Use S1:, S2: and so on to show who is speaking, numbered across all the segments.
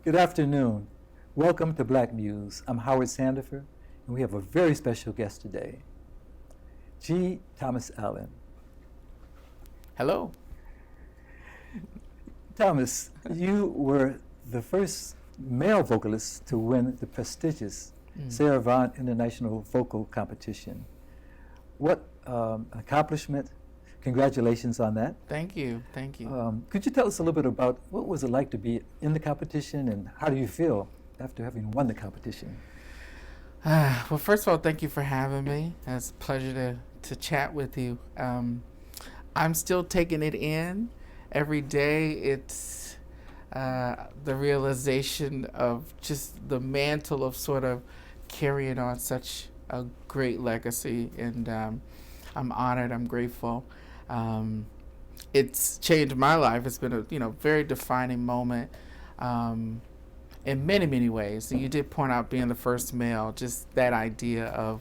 S1: Good afternoon. Welcome to Black Muse. I'm Howard Sandifer, and we have a very special guest today, G. Thomas Allen.
S2: Hello.
S1: Thomas, you were the first male vocalist to win the prestigious Sarah Vaughan International Vocal Competition. What accomplishment. Congratulations on that.
S2: Thank you. Thank you.
S1: Could you tell us a little bit about what was it like to be in the competition, and how do you feel after having won the competition?
S2: Well, first of all, thank you for having me. It's a pleasure to chat with you. I'm still taking it in. Every day it's the realization of just the mantle of sort of carrying on such a great legacy, and I'm honored, I'm grateful. It's changed my life. It's been a very defining moment in many, many ways. And you did point out being the first male, just that idea of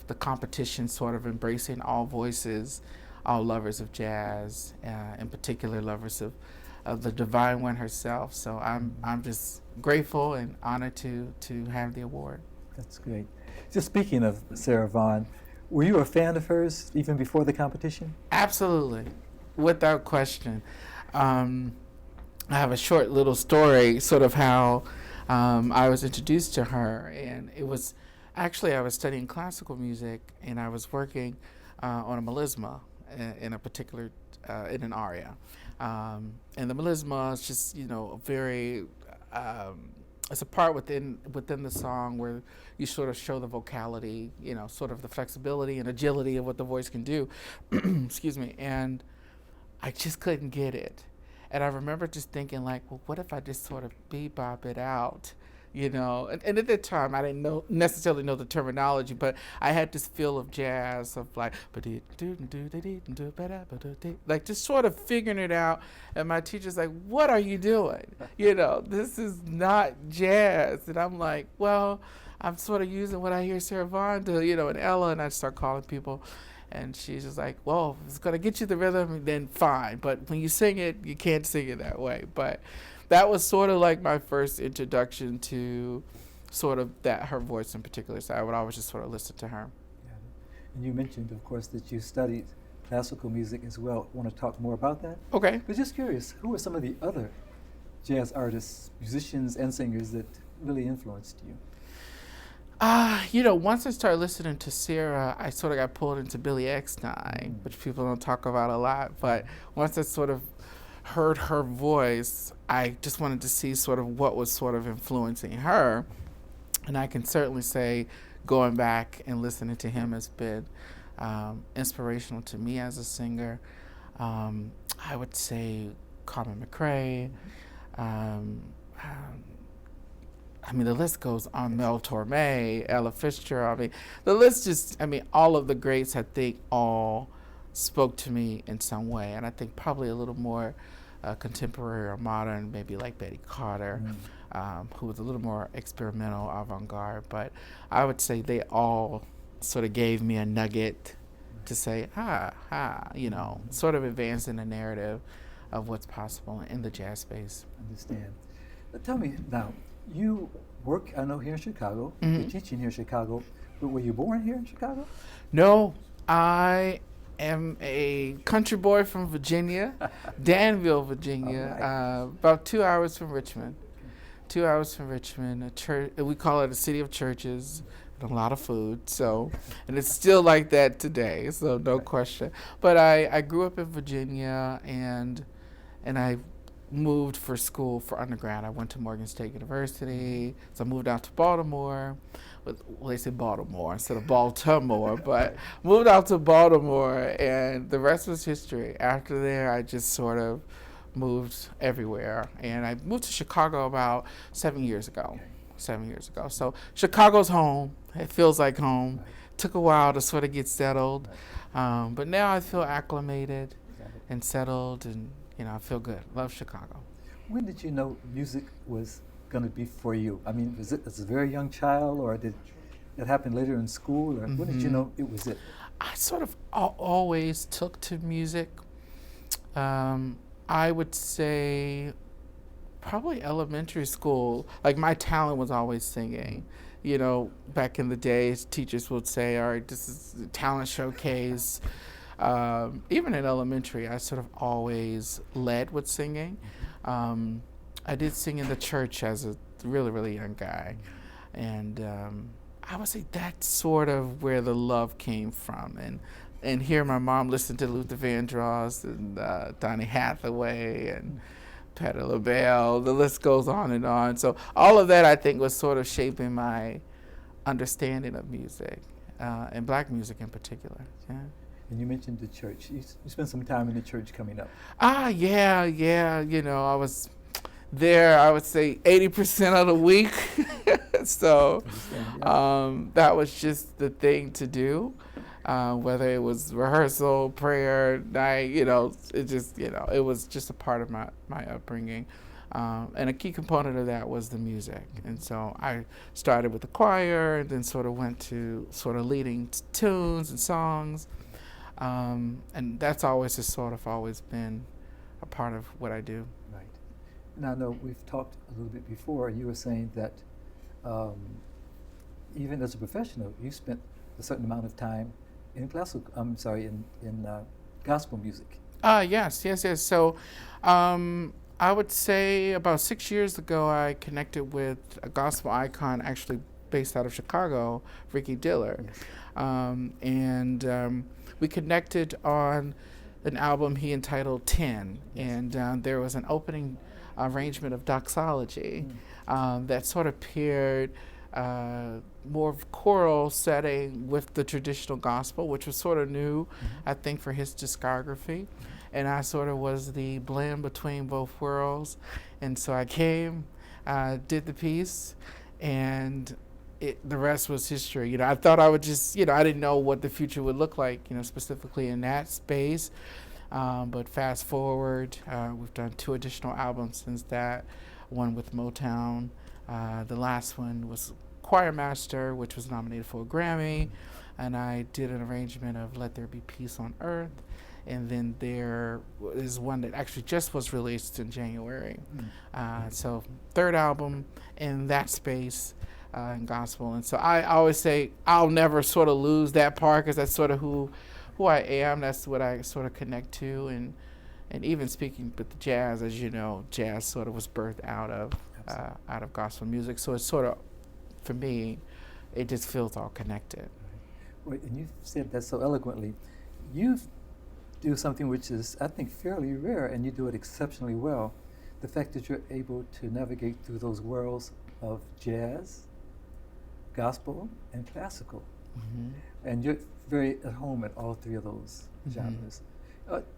S2: the competition sort of embracing all voices, all lovers of jazz, in particular lovers of the divine one herself. So I'm just grateful and honored to have the award.
S1: That's great. Just speaking of Sarah Vaughan, were you a fan of hers even before the competition?
S2: Absolutely, without question. I have a short little story, sort of how I was introduced to her, and it was actually I was studying classical music, and I was working on a melisma in a particular in an aria, and the melisma is just a very it's a part within the song where you sort of show the vocality, sort of the flexibility and agility of what the voice can do. Excuse me. And I just couldn't get it. And I remember just thinking, like, well, what if I just sort of bebop it out? And at that time I didn't necessarily know the terminology, but I had this feel of jazz, of like just sort of figuring it out. And my teacher's like, what are you doing? This is not jazz. And I'm like, well, I'm sort of using what I hear Sarah Vaughan do, and Ella, and I start calling people. And she's just like, well, if it's going to get you the rhythm, then fine. But when you sing it, you can't sing it that way. But that was sort of like my first introduction to sort of her voice in particular. So I would always just sort of listen to her.
S1: Yeah. And you mentioned, of course, that you studied classical music as well. Want to talk more about that?
S2: Okay.
S1: But just curious, who are some of the other jazz artists, musicians, and singers that really influenced you?
S2: Once I started listening to Sarah, I sort of got pulled into Billy Eckstine, which people don't talk about a lot. But once I sort of heard her voice, I just wanted to see sort of what was sort of influencing her. And I can certainly say going back and listening to him has been inspirational to me as a singer. I would say Carmen McRae. The list goes on. Mel Torme, Ella Fitzgerald. The list just, all of the greats, I think, all spoke to me in some way. And I think probably a little more contemporary or modern, maybe like Betty Carter, who was a little more experimental, avant-garde. But I would say they all sort of gave me a nugget to say, sort of advancing the narrative of what's possible in the jazz space.
S1: Understand. But tell me now, you work, I know, here in Chicago. You're teaching here in Chicago, but were you born here in Chicago?
S2: No, I am a country boy from Virginia, Danville, Virginia, about 2 hours from Richmond. 2 hours from Richmond, a church. We call it a city of churches and a lot of food. So, and it's still like that today. So no question. But I grew up in Virginia, and I moved for school for undergrad. I went to Morgan State University. So I moved out to Baltimore. They say Baltimore instead of Baltimore, but moved out to Baltimore, and the rest was history. After there, I just sort of moved everywhere, and I moved to Chicago about 7 years ago. 7 years ago. So Chicago's home. It feels like home. Took a while to sort of get settled, but now I feel acclimated and settled, and I feel good. Love Chicago.
S1: When did you know music was going to be for you? Was it as a very young child, or did it happen later in school, or when did you know it was it?
S2: I sort of always took to music. I would say probably elementary school. Like, my talent was always singing. You know, back in the days, teachers would say, all right, this is a talent showcase. Even in elementary, I sort of always led with singing. I did sing in the church as a really, really young guy. And I would say that's sort of where the love came from. And hear my mom listen to Luther Vandross and Donny Hathaway and Patti LaBelle. The list goes on and on. So all of that, I think, was sort of shaping my understanding of music, and black music in particular. Yeah.
S1: And you mentioned the church. You spent some time in the church coming up.
S2: Yeah. You know, I was there, I would say 80% of the week. So that was just the thing to do. Whether it was rehearsal, prayer, night, you know, it just, you know, it was just a part of my upbringing. And a key component of that was the music. And so I started with the choir and then sort of went to sort of leading tunes and songs. And that's always just sort of always been a part of what I do.
S1: Right. Now, I know we've talked a little bit before, and you were saying that even as a professional, you spent a certain amount of time in gospel music.
S2: Yes. So I would say about 6 years ago, I connected with a gospel icon actually based out of Chicago, Ricky Diller.
S1: Yes.
S2: And we connected on an album he entitled 10. Yes. And there was an opening arrangement of Doxology that sort of paired more of choral setting with the traditional gospel, which was sort of new, I think, for his discography. And I sort of was the blend between both worlds. And so I came, did the piece, and the rest was history. You know, I thought I would just, you know, I didn't know what the future would look like, you know, specifically in that space. But fast forward, we've done 2 additional albums since that, one with Motown. The last one was Choir Master, which was nominated for a Grammy. And I did an arrangement of Let There Be Peace on Earth. And then there is one that actually just was released in January. So 3rd album in that space in gospel. And so I always say I'll never sort of lose that part, because that's sort of who I am. That's what I sort of connect to. And even speaking with the jazz, as you know, jazz sort of was birthed out of gospel music. So it's sort of, for me, it just feels all connected.
S1: Right. And you said that so eloquently. You do something which is, I think, fairly rare, and you do it exceptionally well. The fact that you're able to navigate through those worlds of jazz, gospel, and classical. And you're very at home at all 3 of those genres.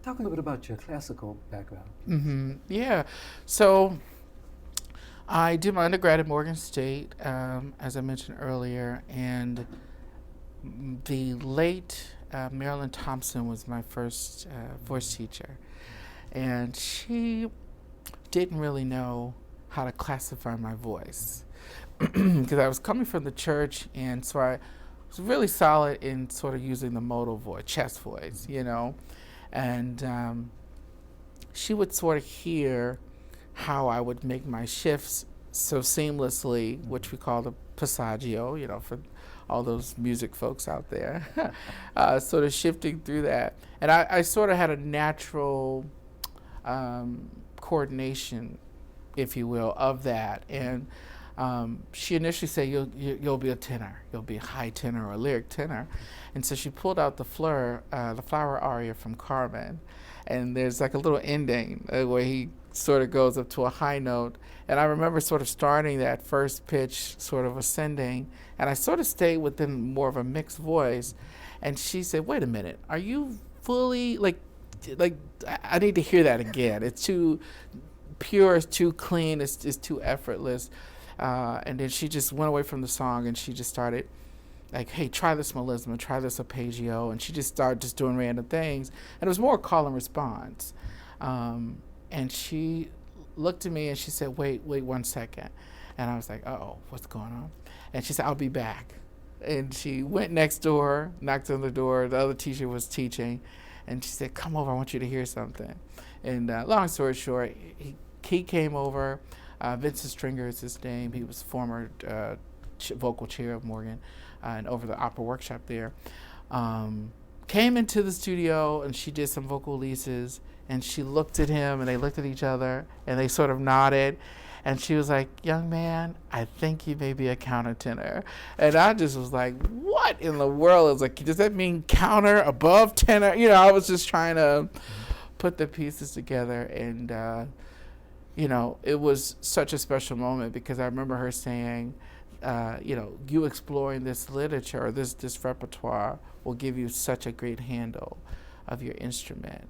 S1: Talk a little bit about your classical background.
S2: Yeah. So I did my undergrad at Morgan State, as I mentioned earlier, and the late Marilyn Thompson was my first voice teacher, and she didn't really know how to classify my voice, because I was coming from the church, and so I was really solid in sort of using the modal voice, chest voice, you know, and she would sort of hear how I would make my shifts so seamlessly, which we call the passaggio, you know, for all those music folks out there, sort of shifting through that. And I sort of had a natural coordination, if you will, of that. And she initially said, you'll be a tenor. You'll be a high tenor or a lyric tenor. And so she pulled out the flower aria from Carmen. And there's like a little ending where he sort of goes up to a high note. And I remember sort of starting that first pitch, sort of ascending, and I sort of stayed within more of a mixed voice. And she said, wait a minute, are you fully, like I need to hear that again. It's too pure, it's too clean, it's too effortless. And then she just went away from the song, and she just started like, hey, try this melisma, try this arpeggio, and she just started just doing random things. And it was more call and response. And she looked at me and she said, wait 1 second. And I was like, uh-oh, what's going on? And she said, I'll be back. And she went next door, knocked on the door. The other teacher was teaching. And she said, come over, I want you to hear something. And long story short, he came over. Vincent Stringer is his name. He was former vocal chair of Morgan and over the opera workshop there. Came into the studio and she did some vocal releases, and she looked at him and they looked at each other and they sort of nodded. And she was like, "Young man, I think you may be a countertenor." And I just was like, what in the world? I was like, does that mean counter, above tenor? You know, I was just trying to put the pieces together. And, you know, it was such a special moment because I remember her saying, you know, you exploring this literature or this repertoire will give you such a great handle of your instrument.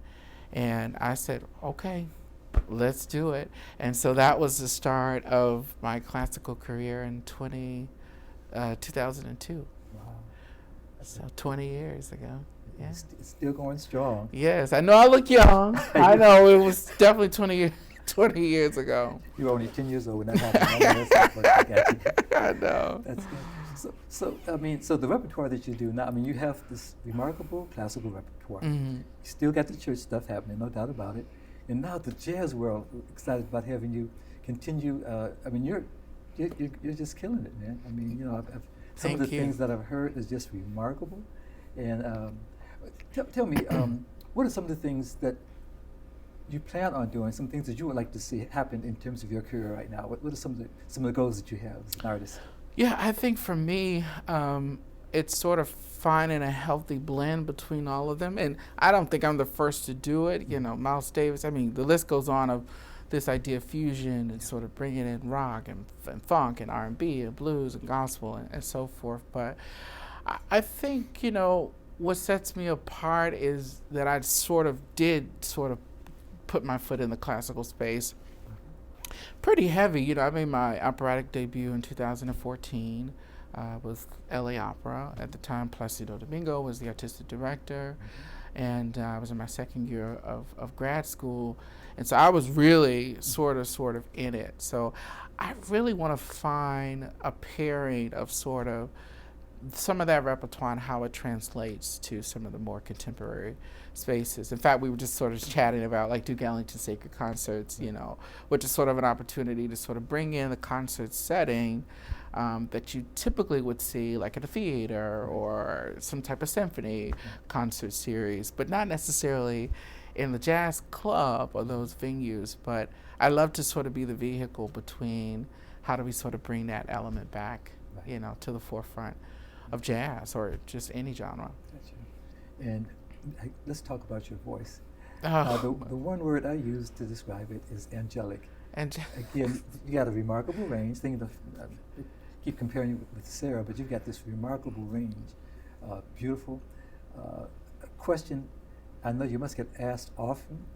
S2: And I said, okay, let's do it. And so that was the start of my classical career in 2002.
S1: Wow.
S2: So 20 years ago. Yeah.
S1: It's still going strong.
S2: Yes, I know I look young. I know it was definitely 20 years ago.
S1: You were only 10 years old when that happened.
S2: I know.
S1: That's good. So I mean, so the repertoire that you do now, I mean, you have this remarkable classical repertoire.
S2: Mm-hmm.
S1: You still got the church stuff happening, no doubt about it. And now the jazz world, excited about having you continue. I mean, you're just killing it, man. I mean, you know, some of the things that I've heard is just remarkable. And tell me, what are some of the things that you plan on doing? Some things that you would like to see happen in terms of your career right now? What are some of the goals that you have as an artist?
S2: Yeah, I think for me, it's sort of finding a healthy blend between all of them. And I don't think I'm the first to do it. You know, Miles Davis, I mean, the list goes on of this idea of fusion and sort of bringing in rock and funk and R&B and blues and gospel and so forth. But I think, you know, what sets me apart is that I sort of put my foot in the classical space pretty heavy. You know, I made my operatic debut in 2014 with LA Opera. At the time, Placido Domingo was the artistic director, and I was in my second year of grad school, and so I was really sort of in it. So I really want to find a pairing of sort of some of that repertoire and how it translates to some of the more contemporary spaces. In fact, we were just sort of chatting about like Duke Ellington sacred concerts, you know, which is sort of an opportunity to sort of bring in the concert setting that you typically would see like at a theater or some type of symphony concert series, but not necessarily in the jazz club or those venues. But I love to sort of be the vehicle between how do we sort of bring that element back, you know, to the forefront of jazz or just any genre.
S1: Gotcha. And let's talk about your voice.
S2: Oh.
S1: The one word I use to describe it is angelic.
S2: And
S1: again, you got a remarkable range. Keep comparing you with Sarah, but you've got this remarkable range. Beautiful. A question I know you must get asked often,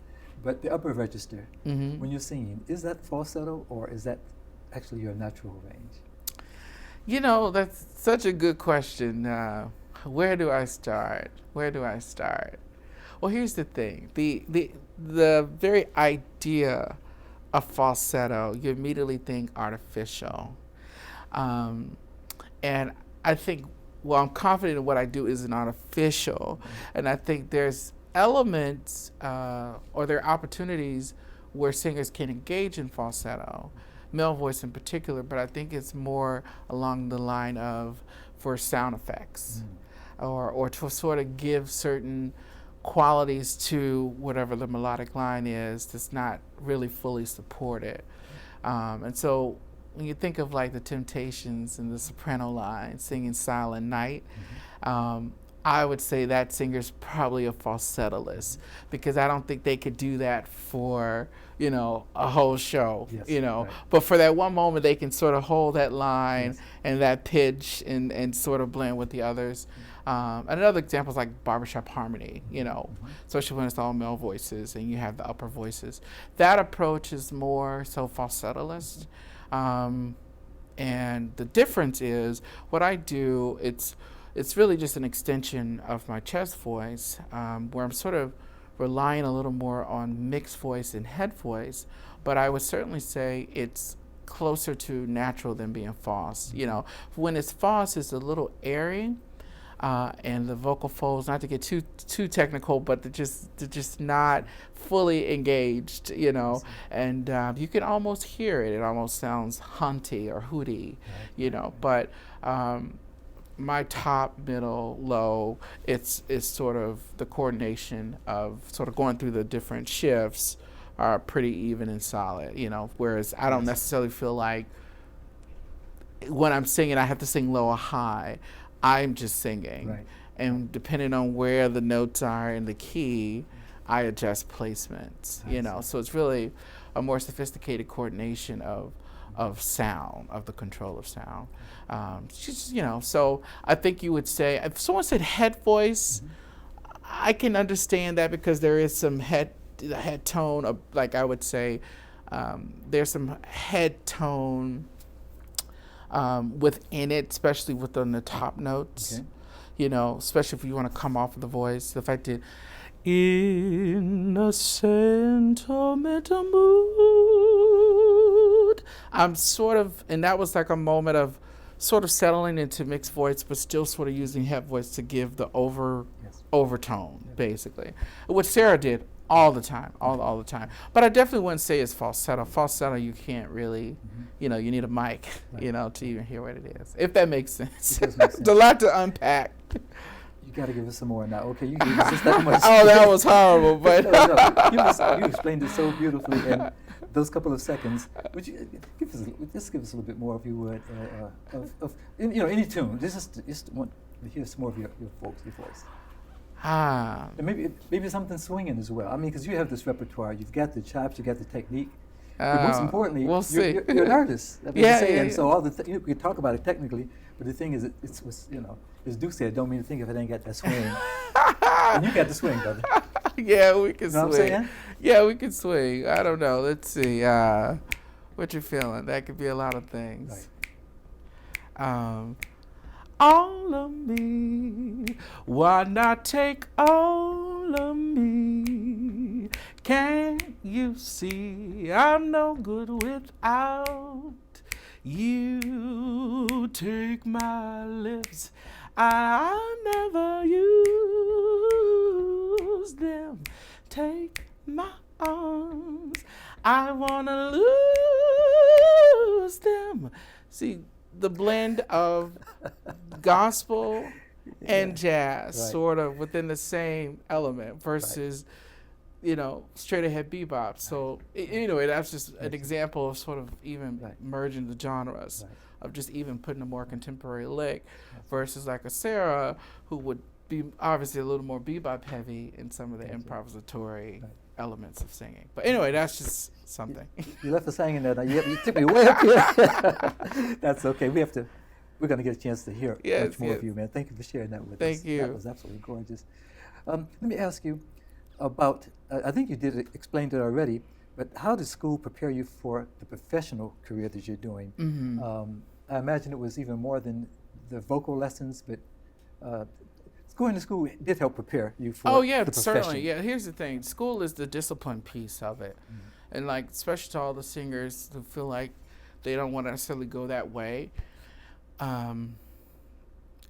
S1: but the upper register, when you're singing, is that falsetto or is that actually your natural range?
S2: You know, that's such a good question. Where do I start? Well, here's the thing. The very idea of falsetto, you immediately think artificial. And I think, well, I'm confident in what I do isn't artificial. And I think there's elements or there are opportunities where singers can engage in falsetto, male voice in particular, but I think it's more along the line of for sound effects or to sort of give certain qualities to whatever the melodic line is that's not really fully supported. And so when you think of like the Temptations and the soprano line singing Silent Night, I would say that singer's probably a falsettolist because I don't think they could do that for, you know, a whole show, you know. Right. But for that one moment, they can sort of hold that line and that pitch and sort of blend with the others. And another example is like barbershop harmony, you know, especially when it's all male voices and you have the upper voices. That approach is more so falsettolist. And the difference is what I do, it's really just an extension of my chest voice, where I'm sort of relying a little more on mixed voice and head voice, but I would certainly say it's closer to natural than being false. You know, when it's false, it's a little airy, and the vocal folds, not to get too technical, but they're just not fully engaged, you know, and you can almost hear it. It almost sounds haunty or hooty, you know, but my top, middle, low, it's sort of the coordination of sort of going through the different shifts are pretty even and solid, you know, whereas I don't necessarily feel like when I'm singing I have to sing low or high. I'm just singing.
S1: Right.
S2: And depending on where the notes are in the key, I adjust placements, you know. So it's really a more sophisticated coordination of sound, of the control of sound. Just, you know, so I think you would say, if someone said head voice, I can understand that because there is some head tone, of, like I would say, there's some head tone within it, especially within the top notes.
S1: Okay.
S2: You know, especially if you want to come off of the voice. If I did, in a sentimental mood, I'm sort of, and that was like a moment of sort of settling into mixed voice, but still sort of using head voice to give the overtone, basically, which Sarah did all the time, all the time. But I definitely wouldn't say it's falsetto. Falsetto, you can't really, you know, you need a mic, you know, to even hear what it is, if that makes sense.
S1: It does make sense.
S2: It's a lot to unpack.
S1: You got to give us some more now. Okay, you gave us just that much.
S2: Oh, that was horrible, but
S1: you explained it so beautifully in those couple of seconds. Would you give us a little bit more, if you would, of you know, any tune? Just want to hear some more of your voice. And maybe something swinging as well. I mean, because you have this repertoire, you've got the chops, you've got the technique. But most importantly,
S2: we'll see.
S1: You're an artist.
S2: Yeah.
S1: So all the you can talk about it technically, but the thing is, it's you know, as Duke said, don't mean to think if it ain't got that swing. And you got the swing, brother.
S2: Yeah, we can
S1: You know
S2: swing.
S1: what I'm saying?
S2: Yeah, we can swing. I don't know. Let's see. What you feeling? That could be a lot of things.
S1: Right.
S2: All of me, why not take all of me? Can't you see I'm no good without you? Take my lips, I'll never use them. Take my arms, I wanna lose them. See, the blend of gospel and jazz, sort of within the same element, versus, you know, straight ahead bebop. So anyway, that's just an example of sort of even merging the genres, of just even putting a more contemporary lick, versus like a Sarah, who would be obviously a little more bebop heavy in some of the improvisatory elements of singing. But anyway, that's just something.
S1: You left us hanging there. You took me way up here. That's okay. We're going to get a chance to hear much more of you, man. Thank you for sharing that with us.
S2: Thank you.
S1: That was absolutely gorgeous. Let me ask you about, I think you did explain it already, but how did school prepare you for the professional career that you're doing? I imagine it was even more than the vocal lessons, but going to school did help prepare you for the profession.
S2: Certainly. Yeah, here's the thing. School is the discipline piece of it. And like, especially to all the singers who feel like they don't want to necessarily go that way. And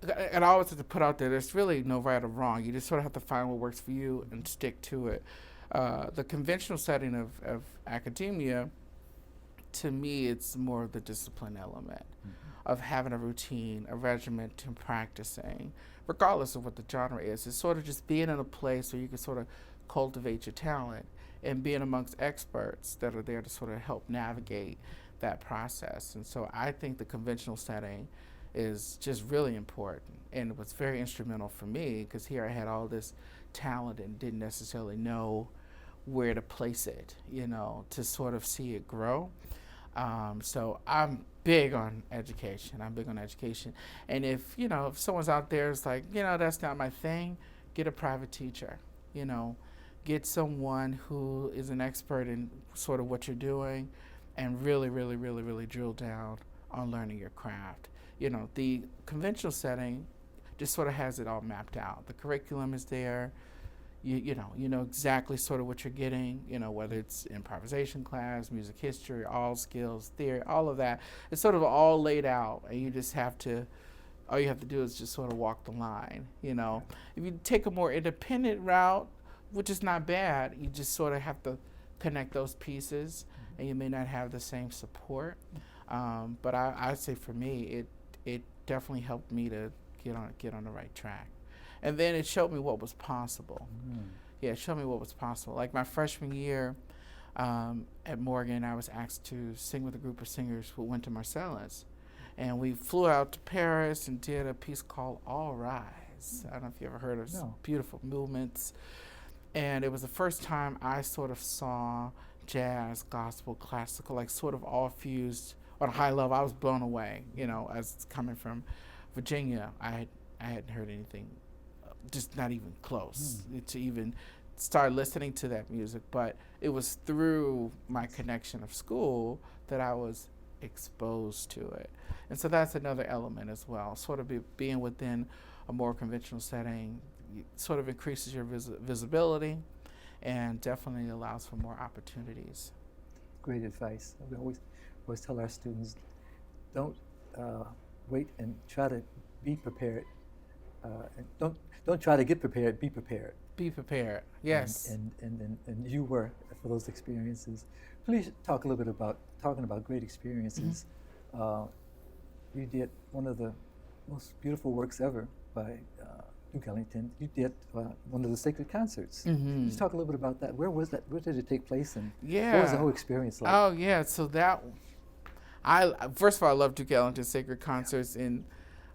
S2: I always have to put out there, there's really no right or wrong. You just sort of have to find what works for you and stick to it. The conventional setting of academia, to me, it's more of the discipline element of having a routine, a regimen to practicing, regardless of what the genre is. It's sort of just being in a place where you can sort of cultivate your talent and being amongst experts that are there to sort of help navigate that process. And so I think the conventional setting is just really important, and it was very instrumental for me, because here I had all this talent and didn't necessarily know where to place it, you know, to sort of see it grow. So I'm big on education. And if, you know, if someone's out there is like, you know, that's not my thing, get a private teacher, you know, get someone who is an expert in sort of what you're doing, and really, really, really, really drill down on learning your craft. You know, the conventional setting just sort of has it all mapped out. The curriculum is there. You know exactly sort of what you're getting, you know, whether it's improvisation class, music history, all skills, theory, all of that. It's sort of all laid out, and you just have to all you have to do is just sort of walk the line. If you take a more independent route, which is not bad, you just sort of have to connect those pieces, and you may not have the same support. But I'd say for me, it definitely helped me to get on the right track. And then it showed me what was possible. Yeah, it showed me what was possible. Like my freshman year at Morgan, I was asked to sing with a group of singers who went to Marcellus. And we flew out to Paris and did a piece called All Rise. I don't know if you ever heard of beautiful movements. And it was the first time I sort of saw jazz, gospel, classical, like sort of all fused on a high level. I was blown away, as coming from Virginia. I hadn't heard anything, just not even close to even start listening to that music. But it was through my connection of school that I was exposed to it. And so that's another element as well. Sort of being within a more conventional setting sort of increases your visibility and definitely allows for more opportunities.
S1: Great advice. We always tell our students, don't wait and try to be prepared. And don't try to get prepared. Be prepared.
S2: Be prepared. Yes.
S1: And you were for those experiences. Please talk a little bit about talking about great experiences. You did one of the most beautiful works ever by Duke Ellington. You did one of the sacred concerts. Just talk a little bit about that. Where was that? Where did it take place? And what was the whole experience like?
S2: Oh yeah. So first of all, I love Duke Ellington's sacred concerts, and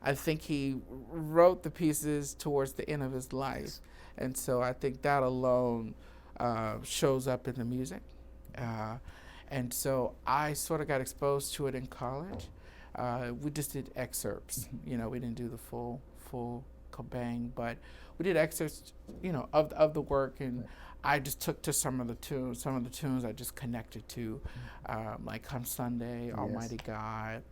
S2: I think he wrote the pieces towards the end of his life, and so I think that alone shows up in the music. And so I sort of got exposed to it in college. We just did excerpts. We didn't do the full kabang, but we did excerpts, of the work, and I just took to some of the tunes. Some of the tunes I just connected to, like Come Sunday, Almighty God,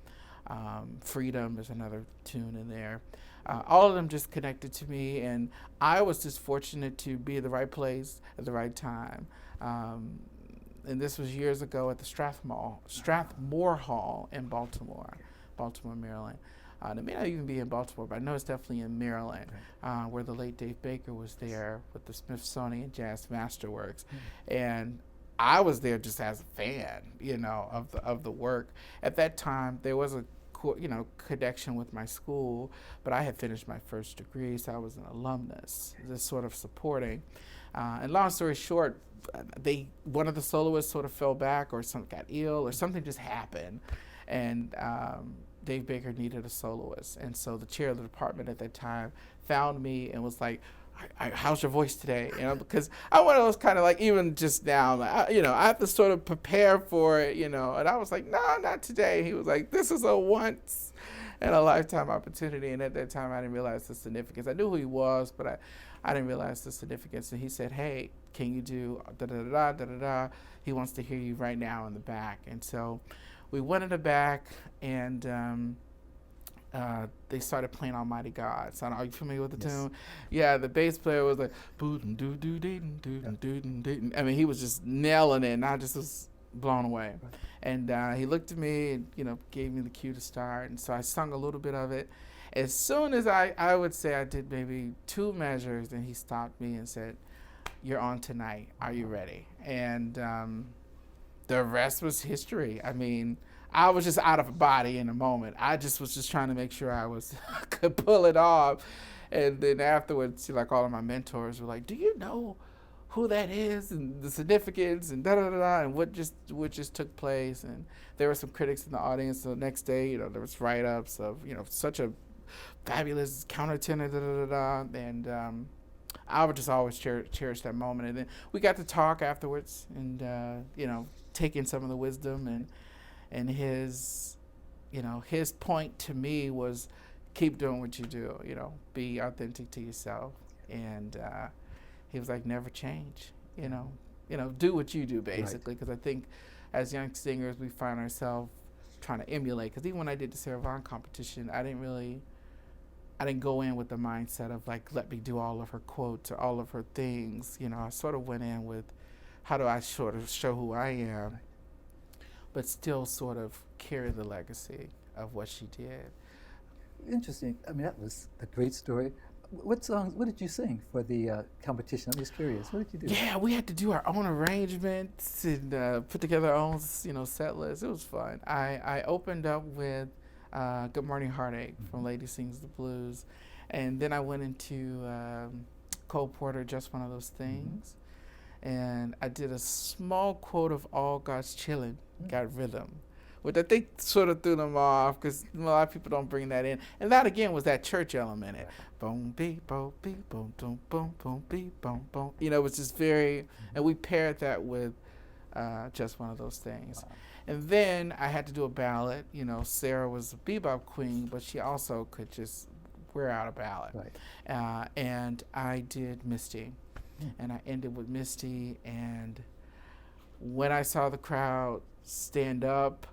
S2: Freedom is another tune in there. All of them just connected to me, and I was just fortunate to be at the right place at the right time. And this was years ago at the Strathmore Hall in Baltimore, Maryland. It may not even be in Baltimore, but I know it's definitely in Maryland, where the late Dave Baker was there with the Smithsonian Jazz Masterworks. And I was there just as a fan, of the work. At that time, there was a connection with my school, but I had finished my first degree, so I was an alumnus, just sort of supporting. And long story short, one of the soloists sort of fell back, or got ill, or something just happened, and Dave Baker needed a soloist. And so the chair of the department at that time found me and was like, how's your voice today? Because I'm one of those kind of like, even just now, I have to sort of prepare for it, and I was like, no, not today. He was like, this is a once in a lifetime opportunity. And at that time, I didn't realize the significance. I knew who he was, but I didn't realize the significance. And he said, hey, can you do da-da-da-da, da-da-da? He wants to hear you right now in the back. And so we went in the back, and they started playing Almighty God. So are you familiar with the tune? Yeah, the bass player was like, I mean, he was just nailing it, and I just was blown away. Right. And he looked at me and, gave me the cue to start. And so I sung a little bit of it. As soon as I would say I did maybe 2 measures, then he stopped me and said, you're on tonight. Are you ready? And the rest was history. I mean, I was just out of body in a moment. I just was just trying to make sure I could pull it off. And then afterwards, like all of my mentors were like, do you know who that is and the significance and da-da-da-da and what just took place? And there were some critics in the audience. So the next day, there was write-ups of, such a fabulous countertenor, da-da-da-da. And I would just always cherish that moment. And then we got to talk afterwards and, take in some of the wisdom and his point to me was keep doing what you do, be authentic to yourself. And he was like, never change, do what you do basically. Because I think as young singers, we find ourselves trying to emulate. Because even when I did the Sarah Vaughan competition, I didn't go in with the mindset of like, let me do all of her quotes or all of her things. I sort of went in with, how do I sort of show who I am, but still sort of carry the legacy of what she did.
S1: Interesting. I mean, that was a great story. What songs? What did you sing for the competition? I'm just curious. What did you do?
S2: Yeah, we had to do our own arrangements and put together our own, set list. It was fun. I opened up with "Good Morning Heartache" from Lady Sings the Blues, and then I went into Cole Porter, "Just One of Those Things," and I did a small quote of "All God's Chillin' Got Rhythm," which I think sort of threw them off because a lot of people don't bring that in. And that again was that church element. It boom beep boom beep boom boom boom boom beep boom boom. It was just very, and we paired that with "Just One of Those Things."
S1: Wow.
S2: And then I had to do a ballad. Sarah was a bebop queen, but she also could just wear out a ballad.
S1: Right.
S2: And I did Misty, and I ended with Misty. And when I saw the crowd stand up,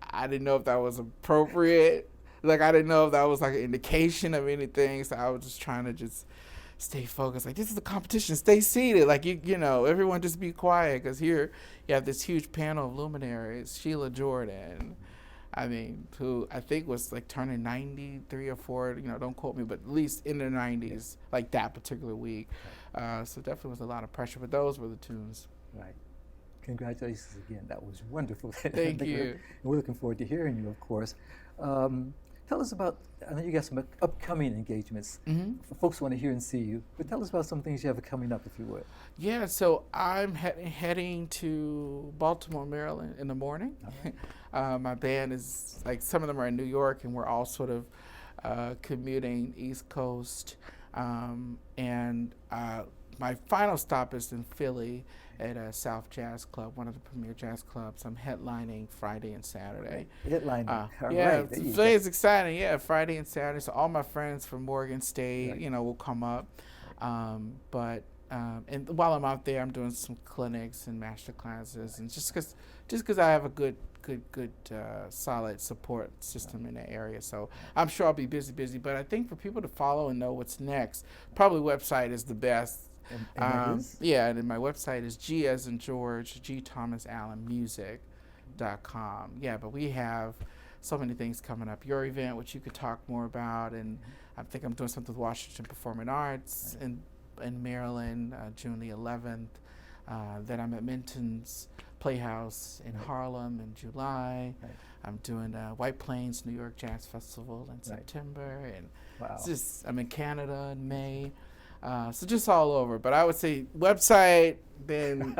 S2: I didn't know if that was appropriate. Like, I didn't know if that was like an indication of anything. So I was just trying to just stay focused. Like, this is a competition. Stay seated. Like, everyone just be quiet. Because here you have this huge panel of luminaries. Sheila Jordan, who I think was like turning 93 or 4. Don't quote me, but at least in their 90s, like that particular week. So definitely was a lot of pressure. But those were the tunes.
S1: Right. Congratulations again. That was wonderful.
S2: Thank you.
S1: We're looking forward to hearing you, of course. Tell us about, I know you got some upcoming engagements. Folks want to hear and see you, but tell us about some things you have coming up, if you would.
S2: Yeah, so I'm heading to Baltimore, Maryland in the morning.
S1: Right.
S2: My band is, some of them are in New York, and we're all sort of commuting East Coast. And my final stop is in Philly at South Jazz Club, one of the premier jazz clubs. I'm headlining Friday and Saturday.
S1: Headlining.
S2: Yeah,
S1: right.
S2: it's exciting. Yeah, Friday and Saturday. So all my friends from Morgan State, will come up. And while I'm out there, I'm doing some clinics and master classes, and just because I have a good solid support system in that area. So I'm sure I'll be busy. But I think for people to follow and know what's next, probably website is the best.
S1: And
S2: yeah, and then my website is G as in George, GThomasAllenMusic.com. Yeah, but we have so many things coming up. Your event, which you could talk more about, and I think I'm doing something with Washington Performing Arts in Maryland, June the 11th. Then I'm at Minton's Playhouse in Harlem in July.
S1: Right.
S2: I'm doing White Plains New York Jazz Festival in September, and I'm in Canada in May. So just all over. But I would say website, then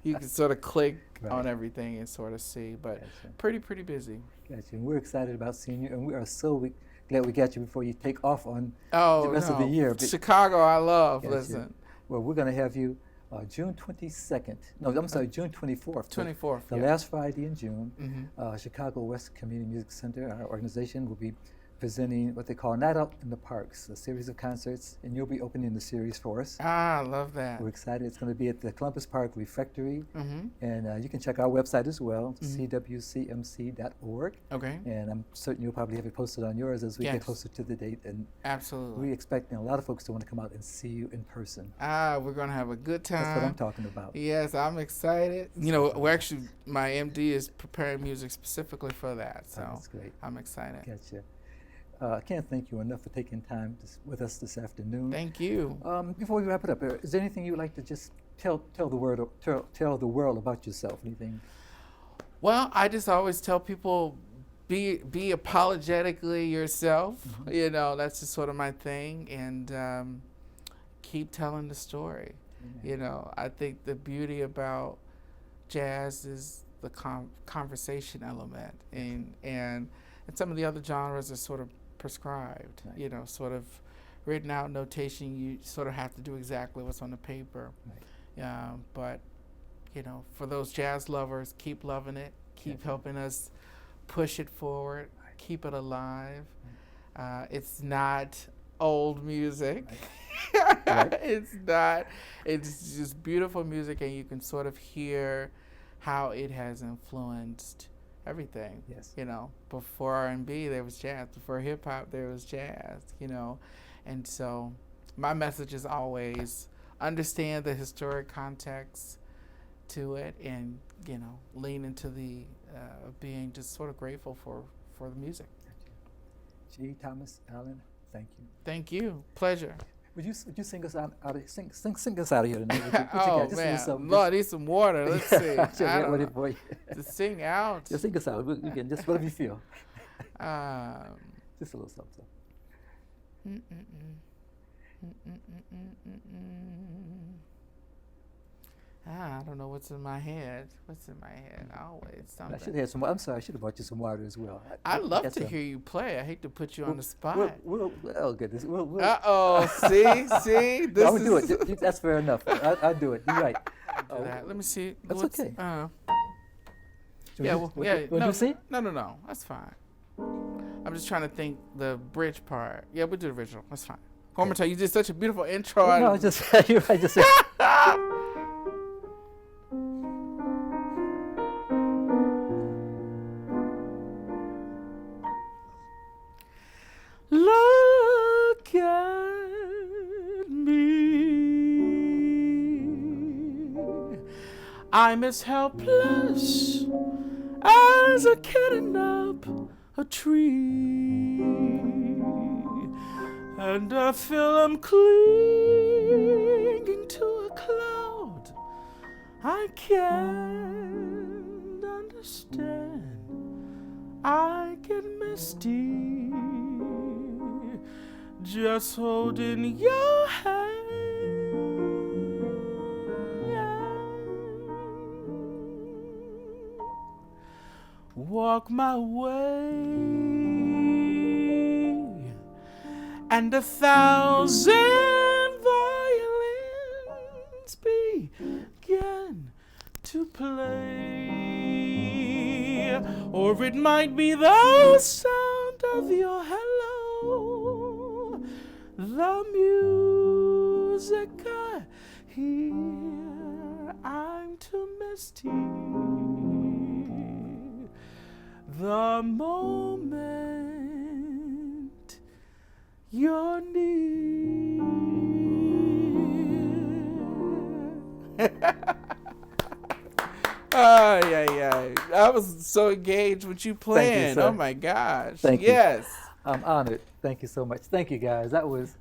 S2: you can sort of click on everything and sort of see. But pretty busy.
S1: Gotcha. And we're excited about seeing you, and we are so glad we got you before you take off on the rest of the year.
S2: But Chicago, I love. Listen.
S1: Well, we're going to have you June 22nd. No, I'm sorry, June 24th.
S2: 24th.
S1: The last Friday in June. Chicago West Community Music Center, our organization, will be presenting what they call Night Out in the Parks, a series of concerts, and you'll be opening the series for us.
S2: I love that.
S1: We're excited. It's going to be at the Columbus Park Refectory, and you can check our website as well, cwcmc.org.
S2: Okay.
S1: And I'm certain you'll probably have it posted on yours as we get closer to the date. And
S2: absolutely.
S1: we expect a lot of folks to want to come out and see you in person.
S2: We're going to have a good time.
S1: That's what I'm talking about.
S2: Yes, I'm excited. We're actually, my MD is preparing music specifically for that, so
S1: that's great.
S2: I'm excited.
S1: Gotcha. I can't thank you enough for taking time with us this afternoon.
S2: Thank you.
S1: Before we wrap it up, is there anything you'd like to just tell the world about yourself? Anything?
S2: Well, I just always tell people, be apologetically yourself. That's just sort of my thing, and keep telling the story. I think the beauty about jazz is the conversation element, and some of the other genres are sort of prescribed, sort of written out notation. You sort of have to do exactly what's on the paper. But, for those jazz lovers, keep loving it, keep helping us push it forward, keep it alive. It's not old music. It's not. It's just beautiful music, and you can sort of hear how it has influenced everything.
S1: Yes.
S2: Before R&B there was jazz, before hip hop there was jazz, and so my message is always understand the historic context to it, and lean into the being just sort of grateful for the music.
S1: G. Thomas Allen, thank you.
S2: Thank you. Pleasure.
S1: Would you sing us out of sing us out of here tonight? Would you? What you
S2: Oh
S1: got? Just a little
S2: man,
S1: something,
S2: Lord, need some water. Let's see.
S1: just,
S2: I don't
S1: ready
S2: know.
S1: for you.
S2: To sing out.
S1: Just sing us out. You can just whatever you feel.
S2: Um,
S1: Just a little something.
S2: I don't know what's in my head. What's in my head? Always
S1: I
S2: something.
S1: should have some. I'm sorry. I should have brought you some water as well.
S2: I'd love
S1: That's
S2: to
S1: a-
S2: hear you play. I hate to put you on the spot.
S1: Oh goodness. We'll,
S2: See, this
S1: I would do
S2: is.
S1: it. That's fair enough. I'll do it. You're right.
S2: Do that. Let me see.
S1: That's
S2: what's-
S1: okay.
S2: Yeah, well, yeah.
S1: Would you sing?
S2: No. That's fine. I'm just trying to think the bridge part. Yeah, we'll do the original. That's fine. One more time. You did such a beautiful intro.
S1: No, just you're right. Just.
S2: Look at me. I'm as helpless as a kitten up a tree, and I feel I'm clinging to a cloud I can't understand. I get misty just holding your hand. Walk my way, and 1,000 violins begin to play, or it might be the sound of your hello, the music I hear. I'm too misty. The moment you're near. Oh, yeah. I was so engaged with you playing.
S1: sir.
S2: Oh, my gosh.
S1: Thank you.
S2: Yes.
S1: I'm honored. Thank you so much. Thank you, guys. That was.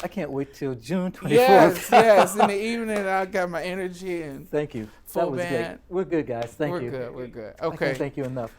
S1: I can't wait till June 24th.
S2: Yes. In the evening, I got my energy and
S1: Thank you.
S2: full
S1: That was
S2: band.
S1: great. We're good, guys. Thank you.
S2: We're good.
S1: I
S2: Okay.
S1: can't thank you enough.